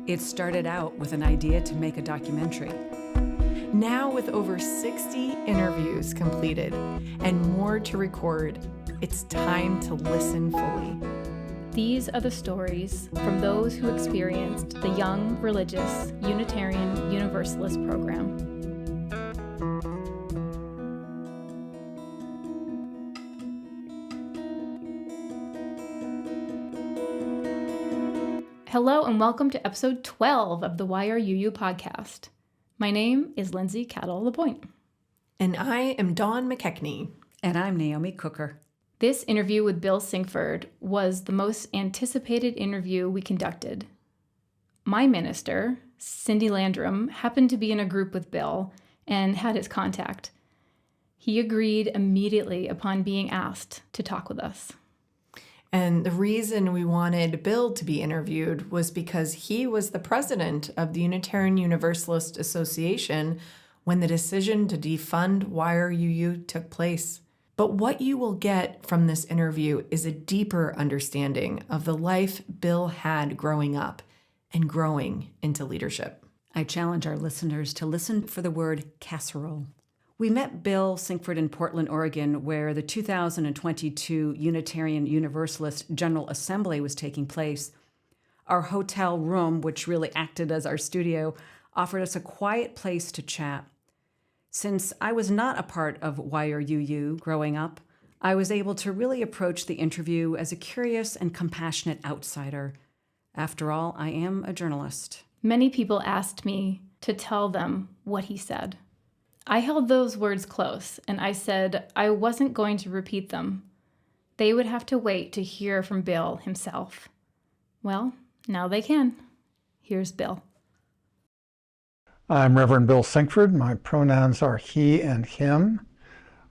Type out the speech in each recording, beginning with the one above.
It started out with an idea to make a documentary. Now, with over 60 interviews completed and more to record, it's time to listen fully. These are the stories from those who experienced the Young Religious Unitarian Universalist program. Hello and welcome to episode 12 of the YRUU podcast. My name is Lindsay Cattle-LaPointe. And I am Dawn McKechnie. And I'm Naomi Cooker. This interview with Bill Sinkford was the most anticipated interview we conducted. My minister, Cindy Landrum, happened to be in a group with Bill and had his contact. He agreed immediately upon being asked to talk with us. And the reason we wanted Bill to be interviewed was because he was the president of the Unitarian Universalists Association when the decision to defund YRUU took place. But what you will get from this interview is a deeper understanding of the life Bill had growing up and growing into leadership. I challenge our listeners to listen for the word casserole. We met Bill Sinkford in Portland, Oregon, where the 2022 Unitarian Universalist General Assembly was taking place. Our hotel room, which really acted as our studio, offered us a quiet place to chat. Since I was not a part of YRUU growing up, I was able to really approach the interview as a curious and compassionate outsider. After all, I am a journalist. Many people asked me to tell them what he said. I held those words close, and I said I wasn't going to repeat them. They would have to wait to hear from Bill himself. Well, now they can. Here's Bill. I'm Reverend Bill Sinkford. My pronouns are he and him.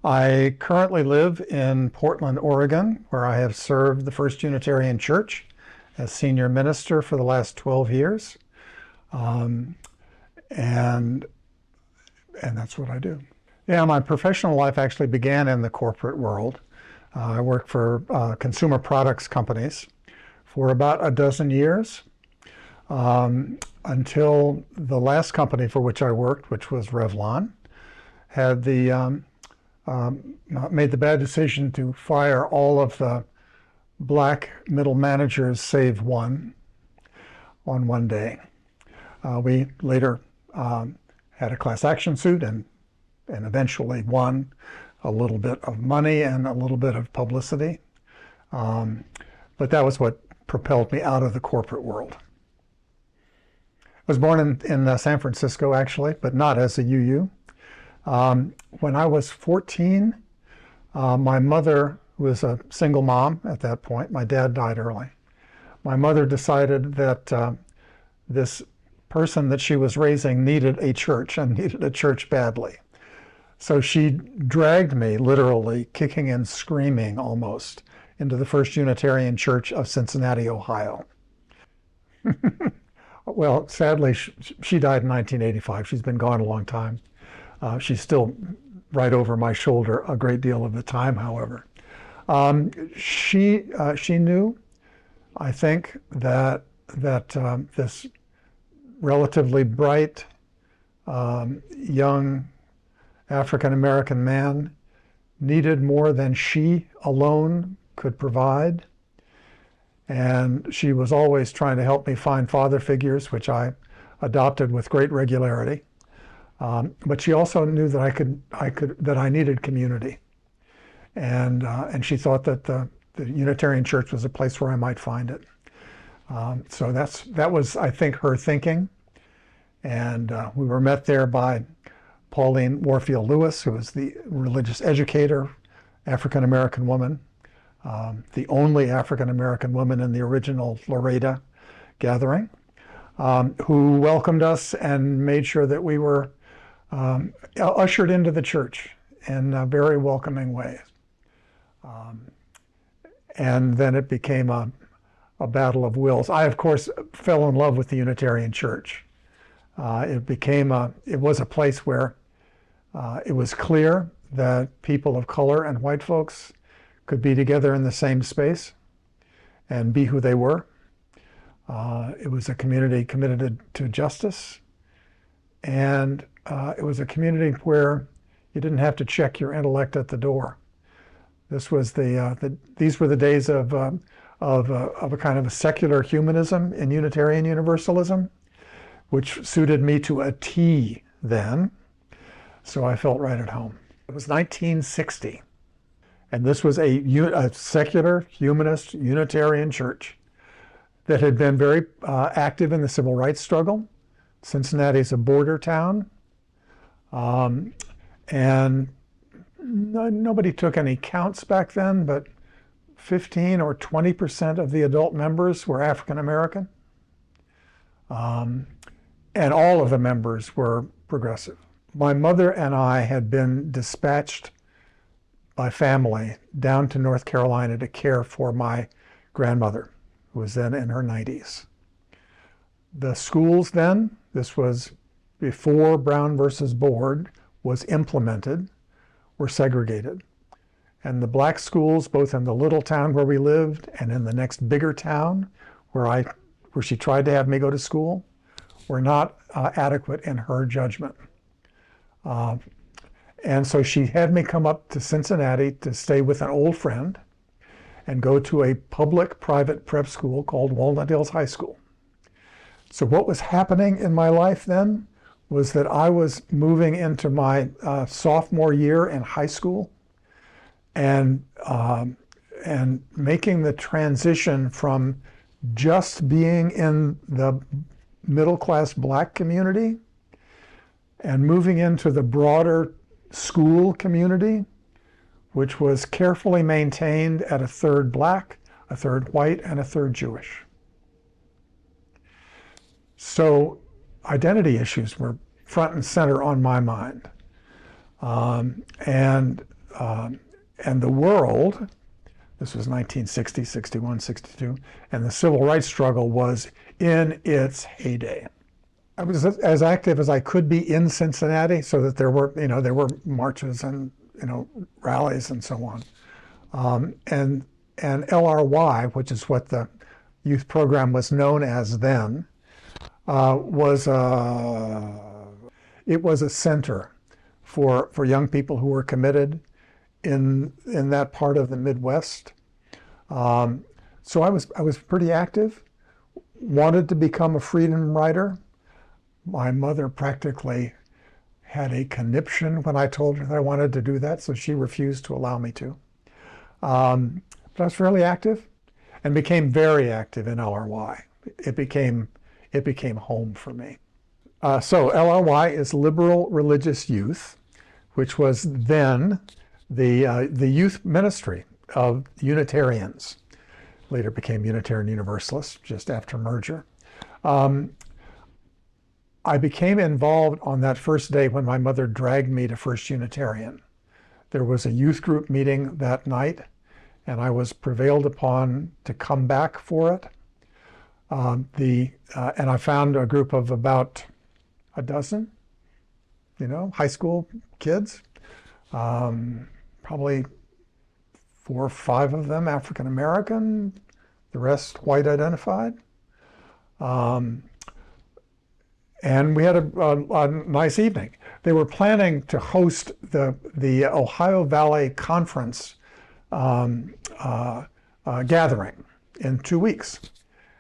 I currently live in Portland, Oregon, where I have served the First Unitarian Church as senior minister for the last 12 years. And that's what I do. Yeah, my professional life actually began in the corporate world. I worked for consumer products companies for about a dozen years until the last company for which I worked, which was Revlon, had made the bad decision to fire all of the black middle managers save one on one day. We later had a class action suit and eventually won a little bit of money and a little bit of publicity. But that was what propelled me out of the corporate world. I was born in San Francisco, actually, but not as a UU. When I was 14, my mother was a single mom at that point. My dad died early. My mother decided that this person that she was raising needed a church and needed a church badly. So she dragged me, literally kicking and screaming almost, into the First Unitarian Church of Cincinnati, Ohio. Well, sadly, she died in 1985. She's been gone a long time. She's still right over my shoulder a great deal of the time, however. She knew, I think, that this relatively bright, young African-American man needed more than she alone could provide. And she was always trying to help me find father figures, which I adopted with great regularity. But she also knew that that I needed community. And she thought that the Unitarian Church was a place where I might find it. So that was, I think, her thinking. And we were met there by Pauline Warfield Lewis, who was the religious educator, African-American woman, the only African-American woman in the original Laredo gathering, who welcomed us and made sure that we were ushered into the church in very welcoming ways. And then it became a battle of wills. I, of course, fell in love with the Unitarian Church. It was a place where it was clear that people of color and white folks could be together in the same space and be who they were. It was a community committed to justice, and it was a community where you didn't have to check your intellect at the door. This was these were the days of a kind of a secular humanism in Unitarian Universalism, which suited me to a T then, so I felt right at home. It was 1960, and this was a secular, humanist, Unitarian church that had been very active in the civil rights struggle. Cincinnati's a border town, and nobody took any counts back then, but 15 or 20% of the adult members were African American. And all of the members were progressive. My mother and I had been dispatched by family down to North Carolina to care for my grandmother, who was then in her 90s. The schools then, this was before Brown versus Board was implemented, were segregated. And the black schools, both in the little town where we lived and in the next bigger town where she tried to have me go to school, were not adequate in her judgment. And so she had me come up to Cincinnati to stay with an old friend and go to a public private prep school called Walnut Hills High School. So what was happening in my life then was that I was moving into my sophomore year in high school and making the transition from just being in the middle-class black community and moving into the broader school community, which was carefully maintained at a third black, a third white, and a third Jewish. So identity issues were front and center on my mind. And the world, this was 1960, 61, 62, and the civil rights struggle was in its heyday. I was as active as I could be in Cincinnati, so that there were marches and rallies and so on. And LRY, which is what the youth program was known as then, was a center for young people who were committed in that part of the Midwest. So I was pretty active, wanted to become a freedom rider. My mother practically had a conniption when I told her that I wanted to do that, so she refused to allow me to. But I was fairly active and became very active in LRY. It became home for me. So LRY is Liberal Religious Youth, which was then the youth ministry of Unitarians. Later became Unitarian Universalists just after merger. I became involved on that first day when my mother dragged me to First Unitarian. There was a youth group meeting that night, and I was prevailed upon to come back for it. And I found a group of about a dozen, high school kids, probably 4 or 5 of them African American, the rest white identified. And we had a nice evening. They were planning to host the Ohio Valley Conference gathering in 2 weeks.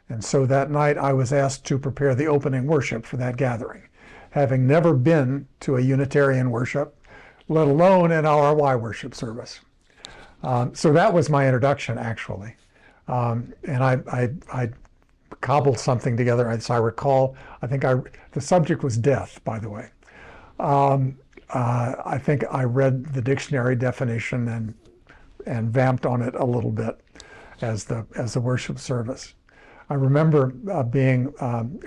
And so that night I was asked to prepare the opening worship for that gathering, having never been to a Unitarian worship, let alone an LRY worship service. So that was my introduction, actually. And I cobbled something together, as I recall. The subject was death, by the way. I think I read the dictionary definition and vamped on it a little bit as the worship service. I remember being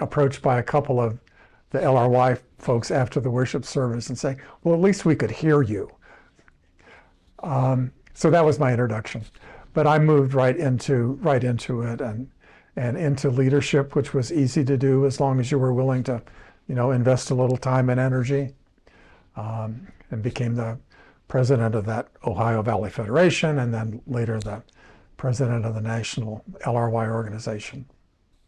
approached by a couple of the LRY folks after the worship service and saying, well, at least we could hear you. So that was my introduction. But I moved right into it and into leadership, which was easy to do as long as you were willing to, invest a little time and energy, and became the president of that Ohio Valley Federation, and then later the president of the National LRY organization.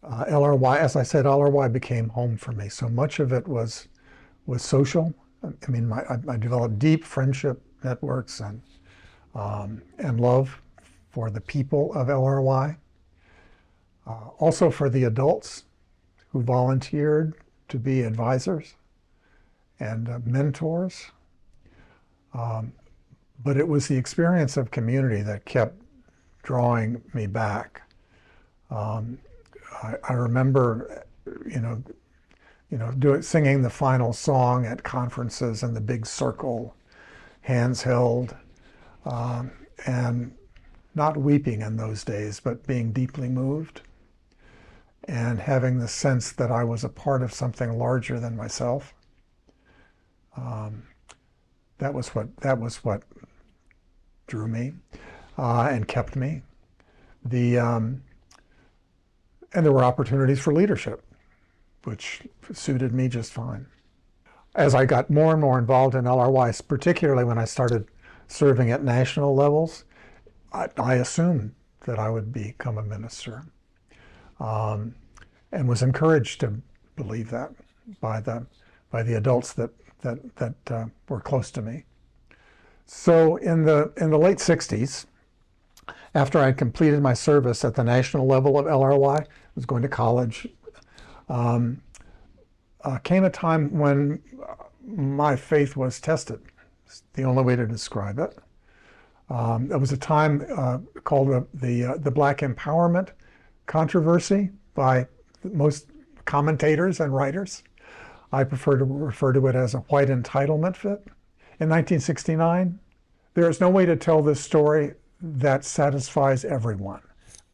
LRY, as I said, LRY became home for me. So much of it was social. I mean, I developed deep friendship networks and love for the people of LRY. Also for the adults who volunteered to be advisors and mentors. But it was the experience of community that kept drawing me back. I remember, singing the final song at conferences in the big circle, hands held, and not weeping in those days, but being deeply moved and having the sense that I was a part of something larger than myself. That was what drew me and kept me. And there were opportunities for leadership, which suited me just fine. As I got more and more involved in LRY, particularly when I started serving at national levels, I assumed that I would become a minister, and was encouraged to believe that by the adults that were close to me. So in the late 60s, after I completed my service at the national level of LRY, was going to college, came a time when my faith was tested. It's the only way to describe it. It was a time called the Black Empowerment controversy by most commentators and writers. I prefer to refer to it as a white entitlement fit. In 1969, there is no way to tell this story that satisfies everyone.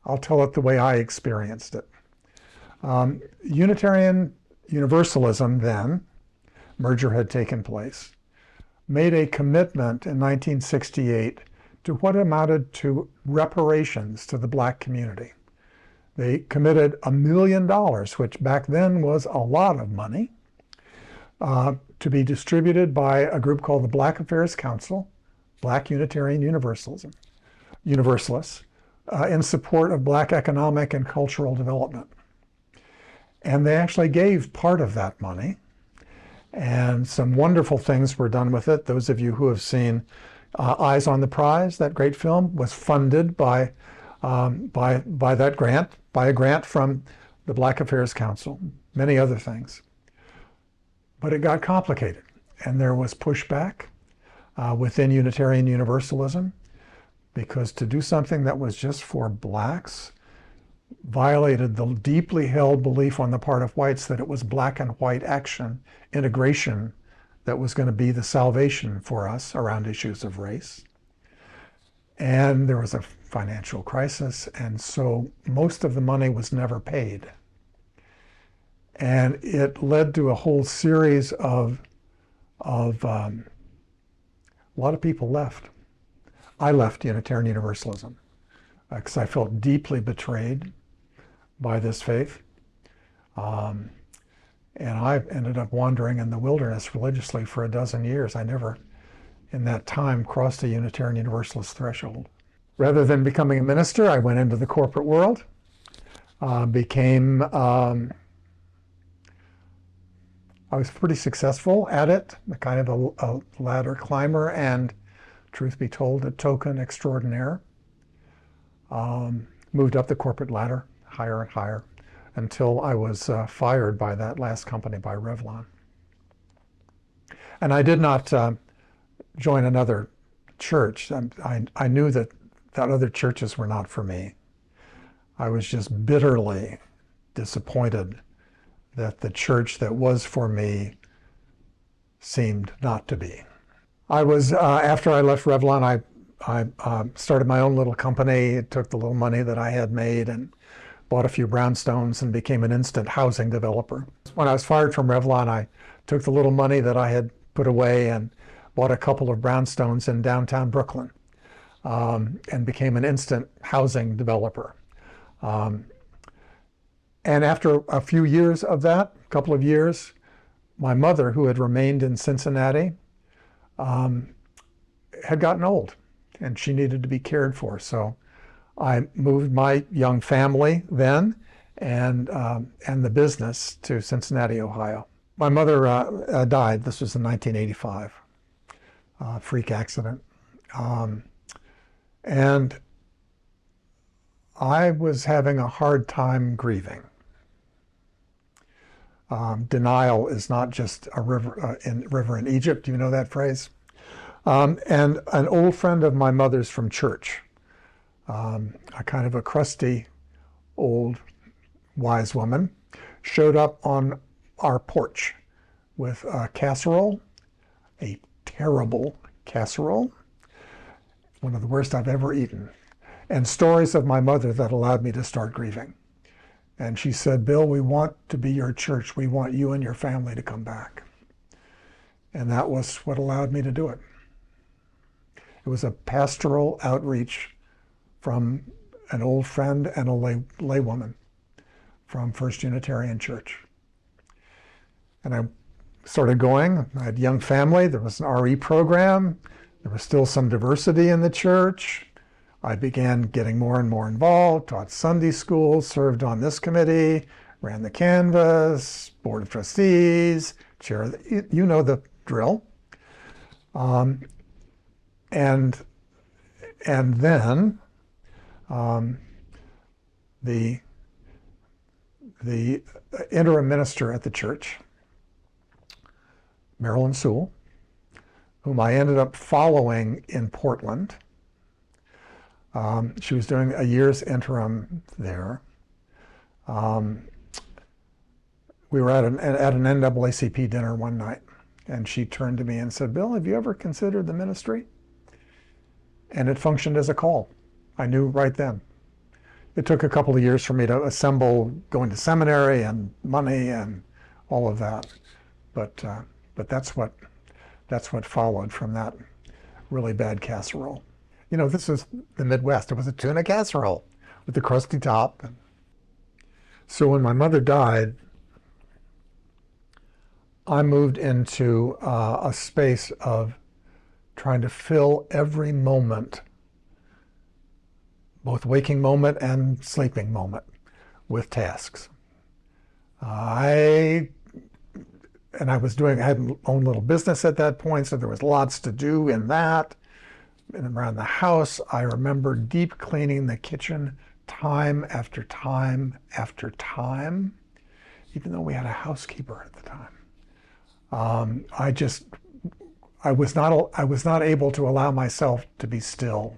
I'll tell it the way I experienced it. Unitarian Universalism then, merger had taken place, made a commitment in 1968 to what amounted to reparations to the Black community. They committed $1 million, which back then was a lot of money, to be distributed by a group called the Black Affairs Council, Black Unitarian Universalists, in support of Black economic and cultural development. And they actually gave part of that money, and some wonderful things were done with it. Those of you who have seen Eyes on the Prize, that great film, was funded by that grant, by a grant from the Black Affairs Council, many other things. But it got complicated, and there was pushback within Unitarian Universalism, because to do something that was just for Blacks violated the deeply held belief on the part of whites that it was Black and white action, integration, that was going to be the salvation for us around issues of race. And there was a financial crisis, and so most of the money was never paid. And it led to a whole series of a lot of people left. I left Unitarian Universalism because I felt deeply betrayed by this faith. And I ended up wandering in the wilderness religiously for 12 years. I never, in that time, crossed a Unitarian Universalist threshold. Rather than becoming a minister, I went into the corporate world, I was pretty successful at it, kind of a ladder climber, and truth be told, a token extraordinaire. Moved up the corporate ladder, higher and higher, until I was fired by that last company, by Revlon. And I did not join another church. I knew that other churches were not for me. I was just bitterly disappointed that the church that was for me seemed not to be. I was, after I left Revlon, I started my own little company, took the little money that I had made and bought a few brownstones and became an instant housing developer. When I was fired from Revlon, I took the little money that I had put away and bought a couple of brownstones in downtown Brooklyn, and became an instant housing developer. And after a few years of that, a couple of years, my mother, who had remained in Cincinnati, had gotten old and she needed to be cared for. So I moved my young family then and the business to Cincinnati, Ohio. My mother died. This was in 1985, freak accident. And I was having a hard time grieving. Denial is not just a river in Egypt. Do you know that phrase? And an old friend of my mother's from church, a kind of a crusty old wise woman, showed up on our porch with a casserole, a terrible casserole, one of the worst I've ever eaten, and stories of my mother that allowed me to start grieving. And she said, "Bill, we want to be your church. We want you and your family to come back." And that was what allowed me to do it. It was a pastoral outreach from an old friend and a laywoman from First Unitarian Church. And I started going. I had a young family. There was an RE program. There was still some diversity in the church. I began getting more and more involved, taught Sunday school, served on this committee, ran the canvas, board of trustees, chair, you know the drill. And then the interim minister at the church, Marilyn Sewell, whom I ended up following in Portland. She was doing a year's interim there. We were at an NAACP dinner one night, and she turned to me and said, "Bill, have you ever considered the ministry?" And it functioned as a call. I knew right then. It took a couple of years for me to assemble going to seminary and money and all of that, but that's what followed from that really bad casserole. You know, this is the Midwest. It was a tuna casserole with the crusty top. So when my mother died, I moved into a space of trying to fill every moment, both waking moment and sleeping moment, with tasks. I had my own little business at that point, so there was lots to do in that. And around the house, I remember deep cleaning the kitchen time after time after time, even though we had a housekeeper at the time. I was not able to allow myself to be still,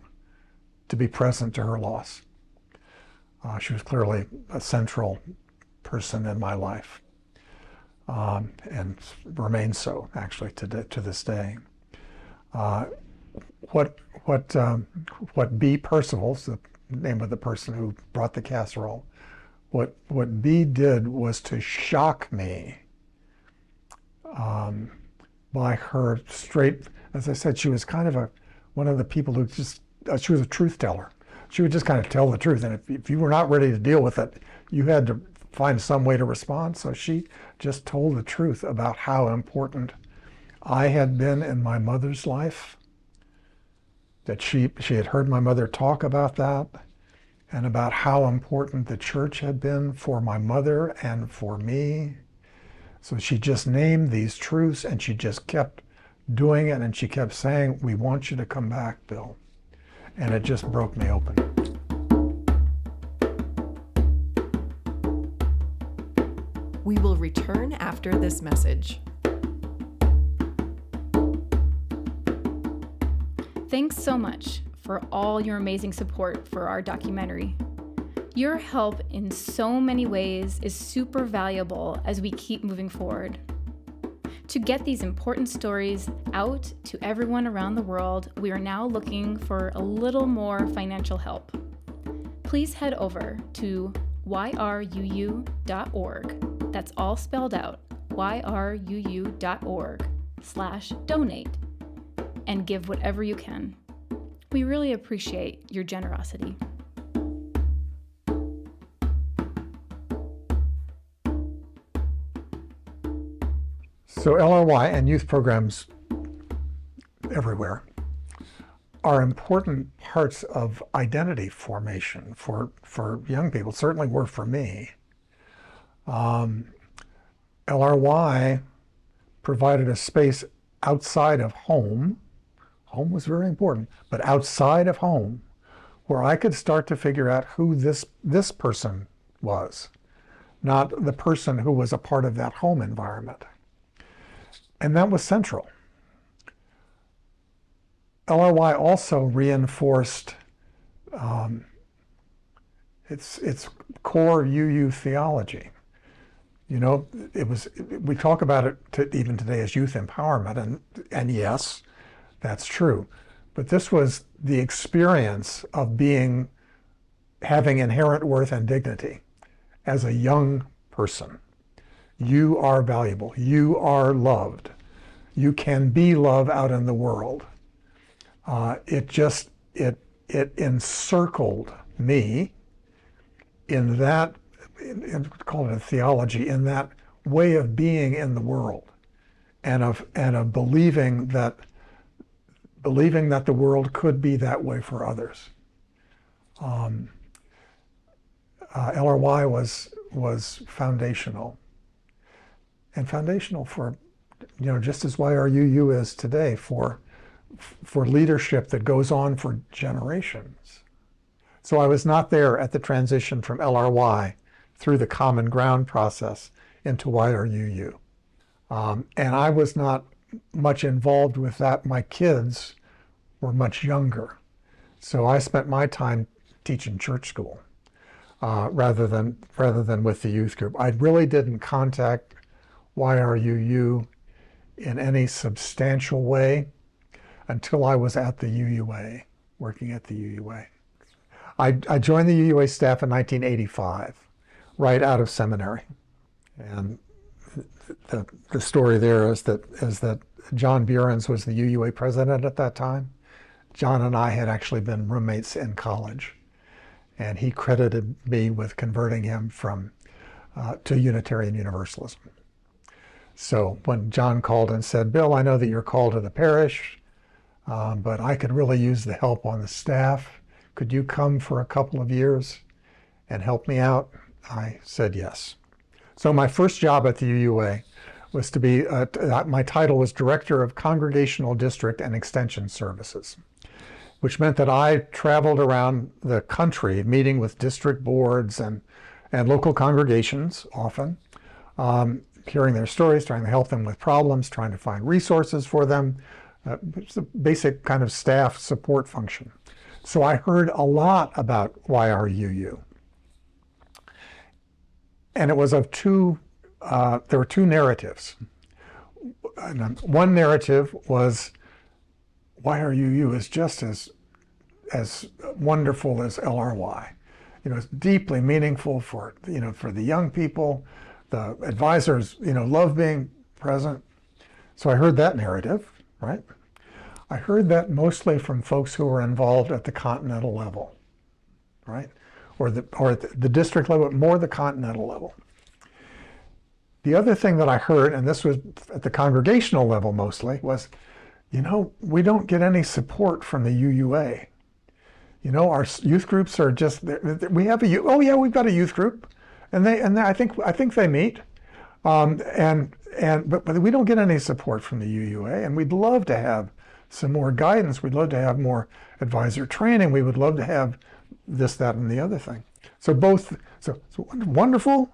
to be present to her loss. She was clearly a central person in my life, and remains so actually to this day. What B. Percival's the name of the person who brought the casserole, what B did was to shock me by her straight, as I said, she was kind of one of the people who just, she was a truth teller. She would just kind of tell the truth, and if you were not ready to deal with it, you had to find some way to respond. So she just told the truth about how important I had been in my mother's life, that she had heard my mother talk about that, and about how important the church had been for my mother and for me. So she just named these truths, and she just kept doing it, and she kept saying, "We want you to come back, Bill." And it just broke me open. We will return after this message. Thanks so much for all your amazing support for our documentary. Your help in so many ways is super valuable as we keep moving forward. To get these important stories out to everyone around the world, we are now looking for a little more financial help. Please head over to YRUU.org. That's all spelled out, YRUU.org/donate, and give whatever you can. We really appreciate your generosity. So LRY and youth programs everywhere are important parts of identity formation for young people, certainly were for me. LRY provided a space outside of home. Home was very important, but outside of home, where I could start to figure out who this person was, not the person who was a part of that home environment. And that was central. LRY also reinforced its core UU theology. You know, we talk about it even today as youth empowerment, and yes, that's true. But this was the experience of having inherent worth and dignity as a young person. You are valuable. You are loved. You can be love out in the world. It encircled me in that, call it a theology, in that way of being in the world, and of believing that the world could be that way for others. LRY was foundational, and foundational for, just as YRUU is today, for leadership that goes on for generations. So I was not there at the transition from LRY through the common ground process into YRUU. And I was not much involved with that. My kids were much younger. So I spent my time teaching church school rather than with the youth group. I really didn't contact YRUU in any substantial way until I was at the UUA, working at the UUA. I joined the UUA staff in 1985, right out of seminary. And the story there is that John Burens was the UUA president at that time. John and I had actually been roommates in college, and he credited me with converting him to Unitarian Universalism. So when John called and said, "Bill, I know that you're called to the parish, but I could really use the help on the staff. Could you come for a couple of years and help me out?" I said yes. So my first job at the UUA was to be, my title was Director of Congregational District and Extension Services, which meant that I traveled around the country meeting with district boards and local congregations often, hearing their stories, trying to help them with problems, trying to find resources for them. It's a basic kind of staff support function. So I heard a lot about YRUU. And it was there were two narratives. One narrative was YRUU is just as wonderful as LRY. It's deeply meaningful for the young people. The advisors, love being present. So I heard that narrative, right? I heard that mostly from folks who were involved at the continental level, right? Or at the district level, but more the continental level. The other thing that I heard, and this was at the congregational level mostly, was, we don't get any support from the UUA. Our youth groups are just, we have we've got a youth group, and I think they meet, but we don't get any support from the UUA, and we'd love to have some more guidance. We'd love to have more advisor training. We would love to have this, that, and the other thing. So wonderful,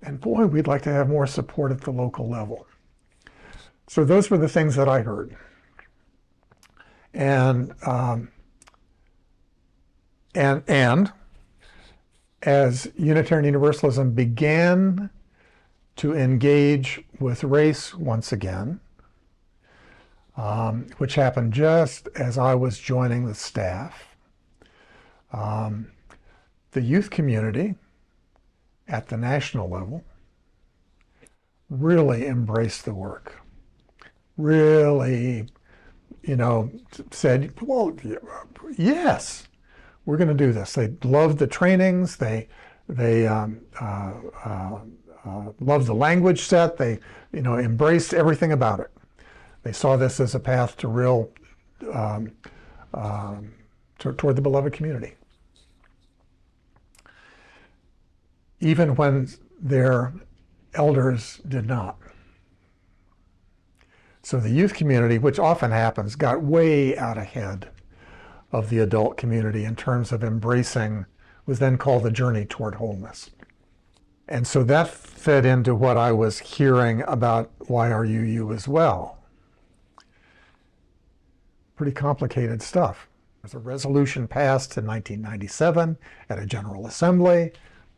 and boy, we'd like to have more support at the local level. So those were the things that I heard. And as Unitarian Universalism began to engage with race once again, which happened just as I was joining the staff, the youth community at the national level really embraced the work, really, said, well, yes, we're going to do this. They loved the trainings. They loved the language set. They, embraced everything about it. They saw this as a path to real, toward the beloved community. Even when their elders did not. So the youth community, which often happens, got way out ahead of the adult community in terms of embracing, was then called the journey toward wholeness. And so that fed into what I was hearing about YRUU as well. Pretty complicated stuff. There's a resolution passed in 1997 at a General Assembly.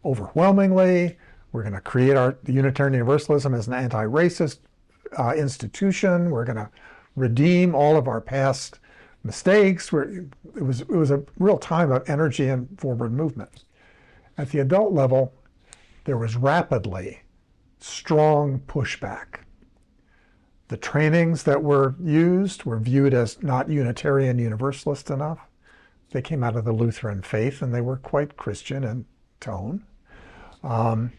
Overwhelmingly, we're going to create the Unitarian Universalism as an anti-racist institution. We're going to redeem all of our past mistakes. It was a real time of energy and forward movement. At the adult level, there was rapidly strong pushback. The trainings that were used were viewed as not Unitarian Universalist enough. They came out of the Lutheran faith and they were quite Christian in tone. Of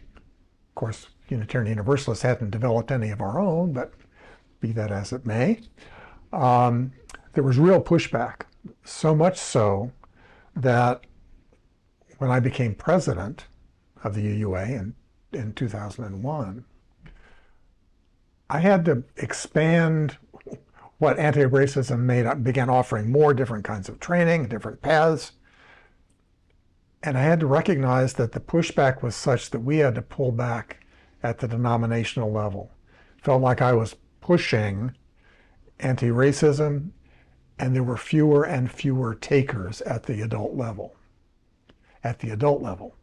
course, Unitarian Universalists hadn't developed any of our own, but be that as it may. There was real pushback, so much so that when I became president of the UUA in 2001, I had to expand what anti-racism began offering more different kinds of training, different paths. And I had to recognize that the pushback was such that we had to pull back at the denominational level. It felt like I was pushing anti-racism, and there were fewer and fewer takers at the adult level. At the adult level.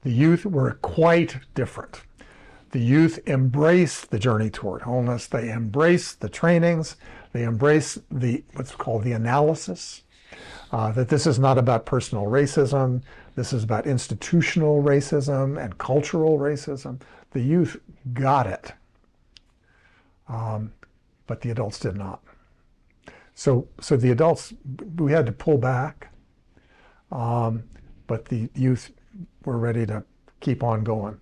The youth were quite different. The youth embraced the journey toward wholeness. They embraced the trainings. They embraced what's called the analysis, that this is not about personal racism. This is about institutional racism and cultural racism. The youth got it, but the adults did not. So the adults, we had to pull back, but the youth were ready to keep on going.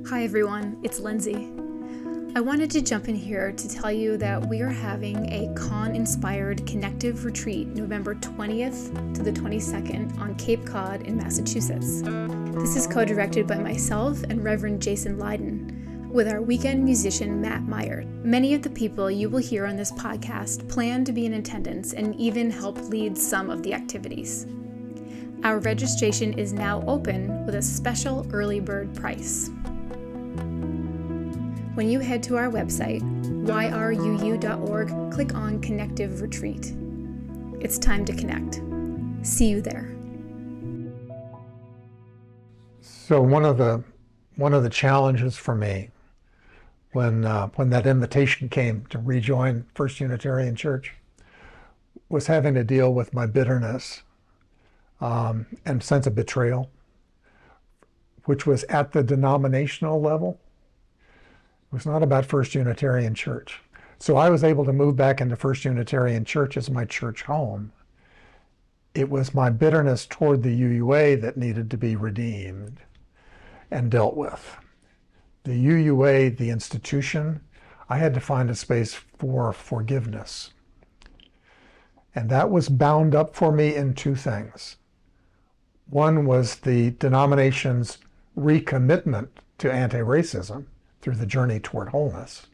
Hi everyone, it's Lindsay. I wanted to jump in here to tell you that we are having a con-inspired connective retreat November 20th to the 22nd on Cape Cod in Massachusetts. This is co-directed by myself and Reverend Jason Leiden with our weekend musician Matt Meyer. Many of the people you will hear on this podcast plan to be in attendance and even help lead some of the activities. Our registration is now open with a special early bird price. When you head to our website, yruu.org, click on Connective Retreat. It's time to connect. See you there. So one of the challenges for me when that invitation came to rejoin First Unitarian Church was having to deal with my bitterness and sense of betrayal, which was at the denominational level. It was not about First Unitarian Church. So I was able to move back into First Unitarian Church as my church home. It was my bitterness toward the UUA that needed to be redeemed and dealt with. The UUA, the institution, I had to find a space for forgiveness. And that was bound up for me in two things. One was the denomination's recommitment to anti-racism through the journey toward wholeness.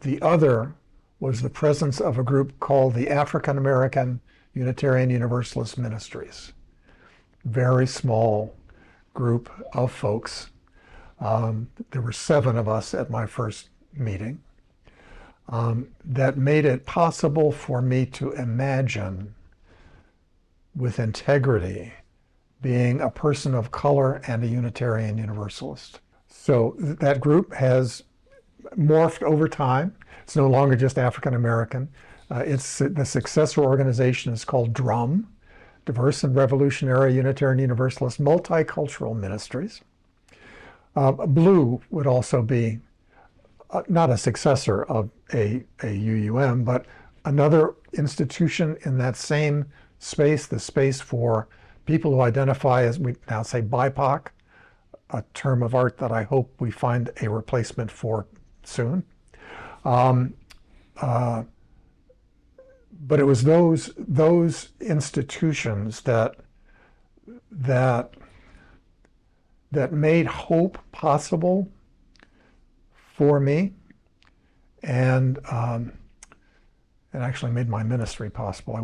The other was the presence of a group called the African American Unitarian Universalist Ministries. Very small group of folks. There were 7 of us at my first meeting. That made it possible for me to imagine with integrity being a person of color and a Unitarian Universalist. So that group has morphed over time. It's no longer just African American. The successor organization is called DRUM, Diverse and Revolutionary Unitarian Universalist Multicultural Ministries. Blue would also be not a successor of a UUM, but another institution in that same space, the space for people who identify as, we now say, BIPOC, a term of art that I hope we find a replacement for soon. But it was those institutions that that made hope possible for me, and actually made my ministry possible.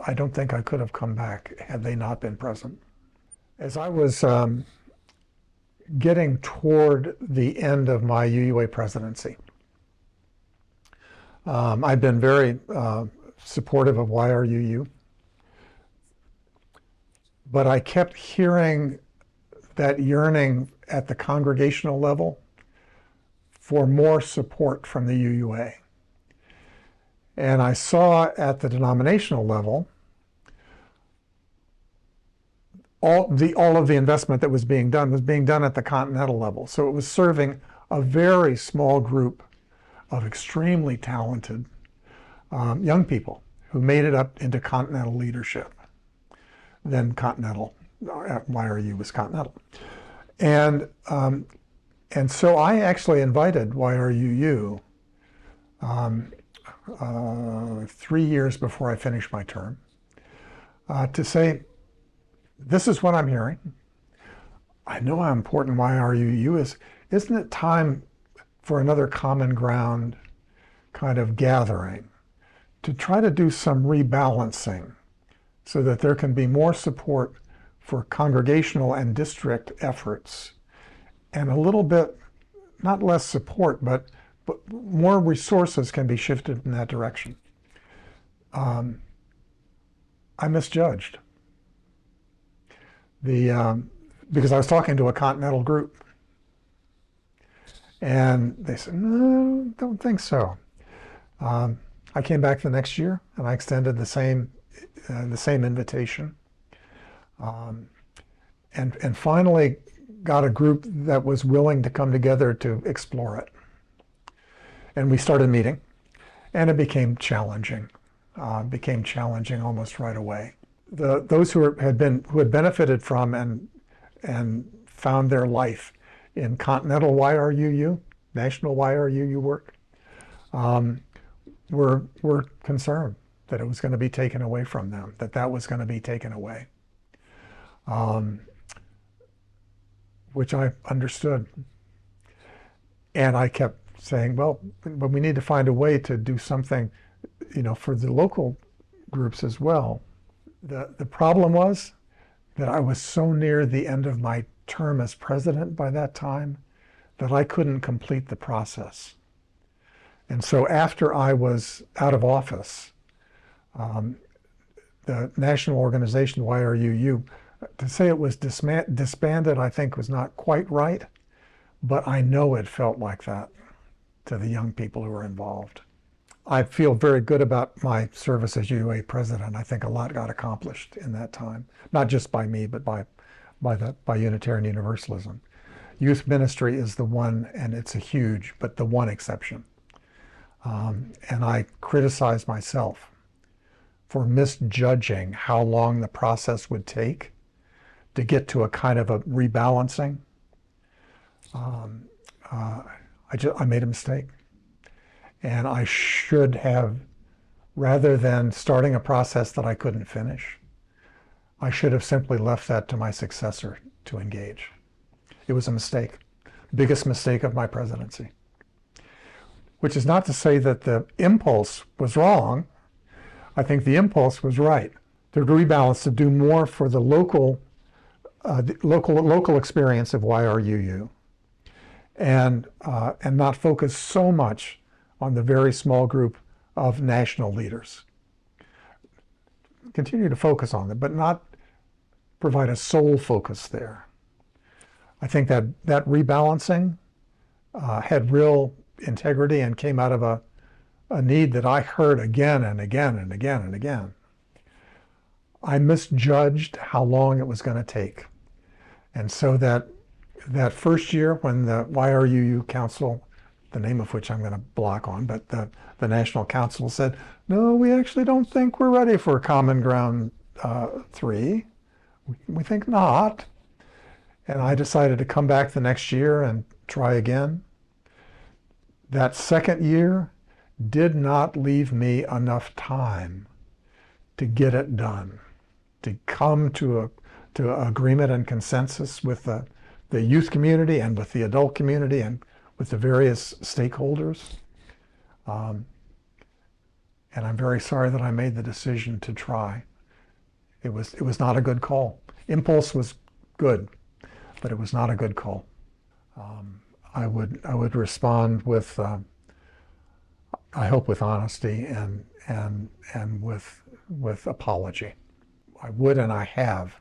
I don't think I could have come back had they not been present. As I was getting toward the end of my UUA presidency, I've been very supportive of YRUU, but I kept hearing that yearning at the congregational level for more support from the UUA. And I saw at the denominational level all of the investment that was being done at the continental level. So it was serving a very small group of extremely talented young people who made it up into continental leadership. Then continental, YRU was continental. And so I actually invited YRUU 3 years before I finished my term to say, this is what I'm hearing. I know how important YRUU is. Isn't it time for another common ground kind of gathering to try to do some rebalancing so that there can be more support for congregational and district efforts, and a little bit, not less support, but more resources can be shifted in that direction. I misjudged. Because I was talking to a continental group, and they said, no, don't think so. I came back the next year and I extended the same invitation, and finally got a group that was willing to come together to explore it. And we started meeting, and it became challenging. Almost right away. Those who had benefited from and found their life in continental YRUU, national YRUU work, were concerned that it was going to be taken away from them, that was going to be taken away, which I understood. And I kept saying, well, but we need to find a way to do something, for the local groups as well. The problem was that I was so near the end of my term as president by that time that I couldn't complete the process. And so after I was out of office, the national organization, YRUU, to say it was disbanded, I think was not quite right, but I know it felt like that to the young people who were involved. I feel very good about my service as UUA president. I think a lot got accomplished in that time, not just by me, but by Unitarian Universalism. Youth ministry is the one, and it's the one exception. And I criticize myself for misjudging how long the process would take to get to a kind of a rebalancing. I made a mistake. And I should have, rather than starting a process that I couldn't finish, I should have simply left that to my successor to engage. It was a mistake, biggest mistake of my presidency. Which is not to say that the impulse was wrong. I think the impulse was right. To rebalance, to do more for the local experience of YRUU, and not focus so much on the very small group of national leaders. Continue to focus on them, but not provide a sole focus there. I think that rebalancing had real integrity and came out of a need that I heard again and again and again and again. I misjudged how long it was going to take. And so that first year when the YRUU Council, the name of which I'm going to block on, but the National Council said, no, we actually don't think we're ready for Common Ground 3. We think not. And I decided to come back the next year and try again. That second year did not leave me enough time to get it done, to come to agreement and consensus with the the youth community and with the adult community and with the various stakeholders. And I'm very sorry that I made the decision to try. It was not a good call. Impulse was good, but it was not a good call. I would respond with, I hope, with honesty and with apology. I would, and I have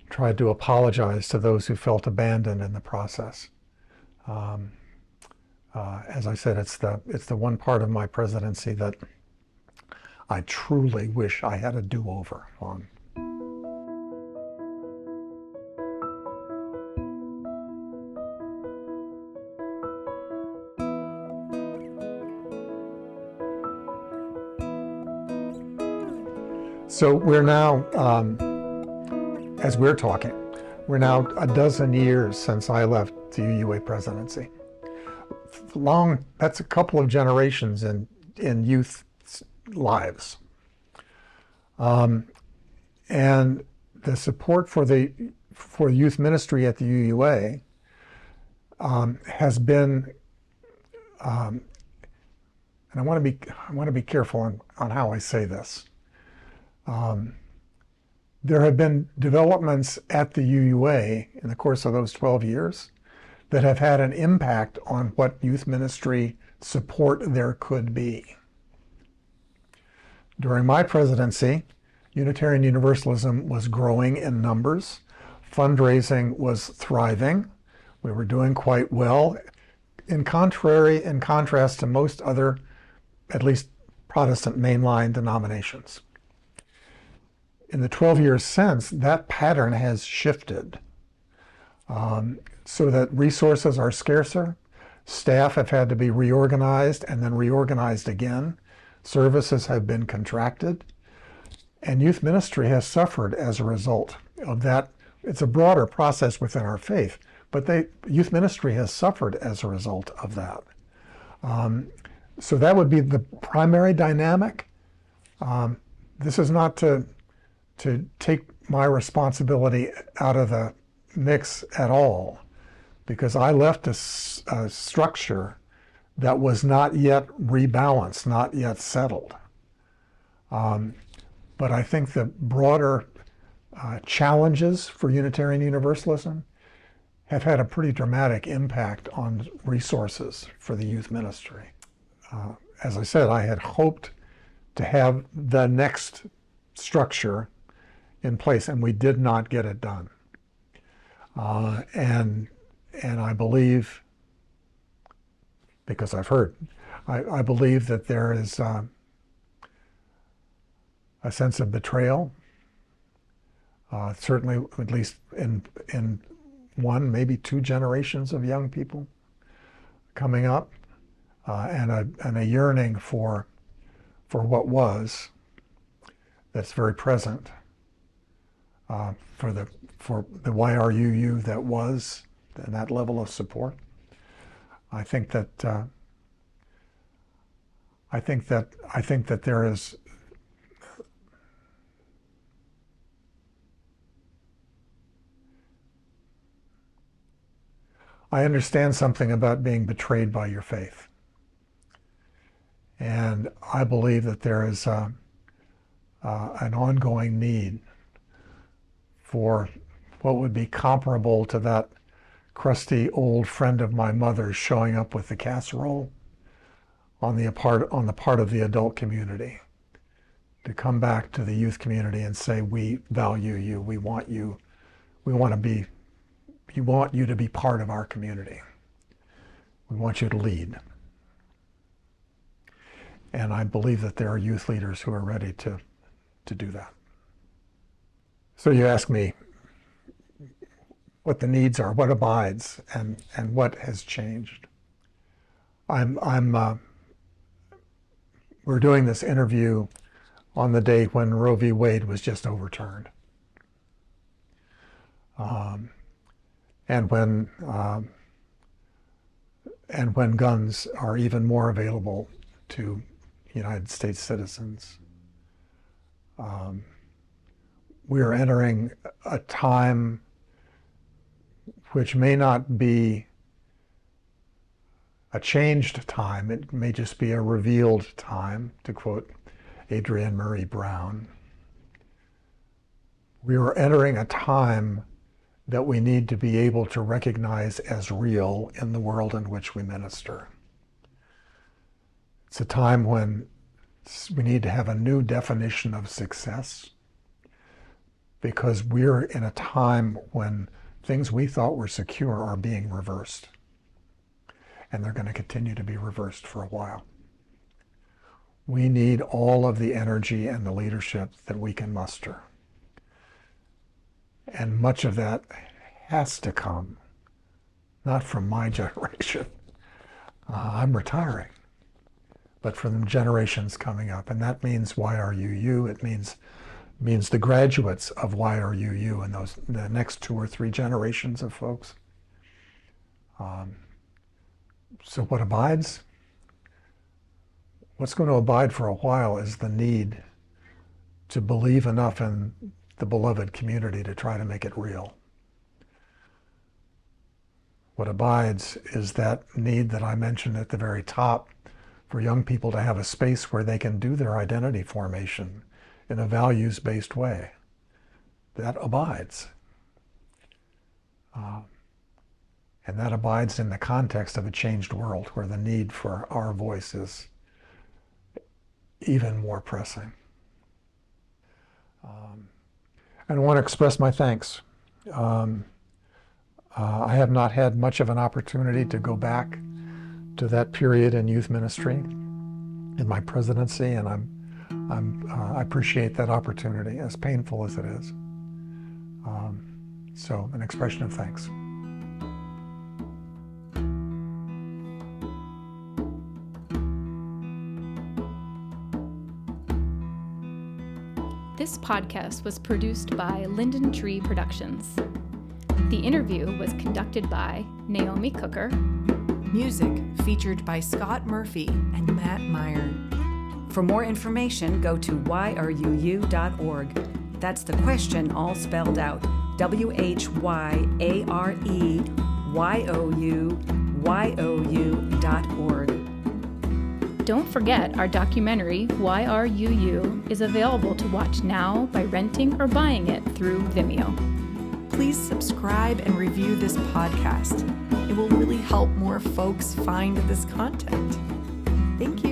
tried to apologize to those who felt abandoned in the process. As I said, it's the one part of my presidency that I truly wish I had a do-over on. So we're now, as we're talking, we're now a dozen years since I left the UUA presidency. That's a couple of generations in youth lives. And the support for youth ministry at the UUA has been, and I want to be careful on how I say this. There have been developments at the UUA in the course of those 12 years that have had an impact on what youth ministry support there could be. During my presidency, Unitarian Universalism was growing in numbers. Fundraising was thriving. We were doing quite well, in contrast to most other, at least Protestant mainline denominations. In the 12 years since, that pattern has shifted so that resources are scarcer, staff have had to be reorganized and then reorganized again, services have been contracted, and youth ministry has suffered as a result of that. It's a broader process within our faith, but youth ministry has suffered as a result of that. So that would be the primary dynamic. This is not to take my responsibility out of the mix at all, because I left a structure that was not yet rebalanced, not yet settled. But I think the broader challenges for Unitarian Universalism have had a pretty dramatic impact on resources for the youth ministry. As I said, I had hoped to have the next structure in place, and we did not get it done. And I believe, because I've heard, I believe that there is a sense of betrayal, certainly at least in one, maybe two generations of young people coming up, and a yearning for what was, that's very present, for the YRUU that was, and that level of support. I think that there is I understand something about being betrayed by your faith. And I believe that there is an ongoing need for what would be comparable to that crusty old friend of my mother's showing up with the casserole on the part of the adult community, to come back to the youth community and say, we value you, we want you to be part of our community. We want you to lead. And I believe that there are youth leaders who are ready to do that. So you ask me what the needs are, what abides, and what has changed. We're doing this interview on the day when Roe v. Wade was just overturned. And when guns are even more available to United States citizens. We are entering a time which may not be a changed time. It may just be a revealed time, to quote Adrienne Murray Brown. We are entering a time that we need to be able to recognize as real in the world in which we minister. It's a time when we need to have a new definition of success, because we're in a time when things we thought were secure are being reversed. And they're going to continue to be reversed for a while. We need all of the energy and the leadership that we can muster. And much of that has to come, not from my generation. I'm retiring, but from the generations coming up. And that means YRUU. It means the graduates of YRUU and the next 2 or 3 generations of folks. So what abides? What's going to abide for a while is the need to believe enough in the beloved community to try to make it real. What abides is that need that I mentioned at the very top for young people to have a space where they can do their identity formation in a values-based way. That abides. And that abides in the context of a changed world where the need for our voice is even more pressing. And I want to express my thanks. I have not had much of an opportunity to go back to that period in youth ministry in my presidency, and I appreciate that opportunity, as painful as it is. So, an expression of thanks. This podcast was produced by Linden Tree Productions. The interview was conducted by Naomi Cooker. Music featured by Scott Murphy and Matt Meyer. For more information, go to yruu.org. That's the question all spelled out. WHYAREYOUYOU.org. Don't forget, our documentary, YRUU, is available to watch now by renting or buying it through Vimeo. Please subscribe and review this podcast. It will really help more folks find this content. Thank you.